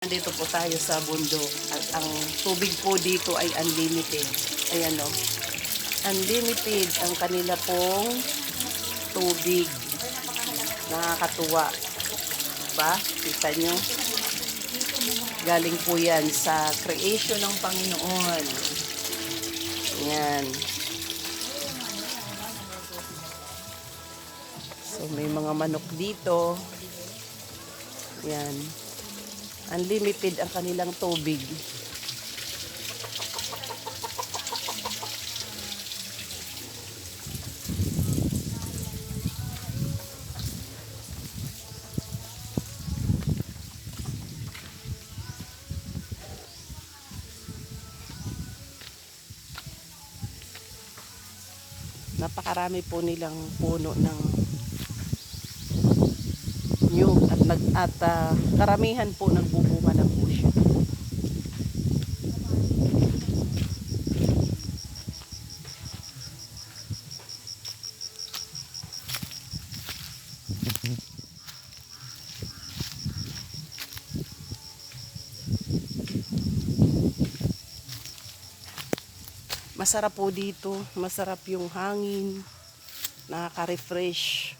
Nandito po tayo sa bundok at ang tubig po dito ay unlimited. Ayan o. Unlimited ang kanila pong tubig. Nakakatuwa. Diba? Kita nyo? Galing po yan sa creation ng Panginoon. Ayan. So may mga manok dito. Ayan. Unlimited ang kanilang tubig. Napakarami po nilang puno ng nyug at karamihan po nagbubunga na po siya. Masarap po dito, masarap yung hangin, nakaka-refresh.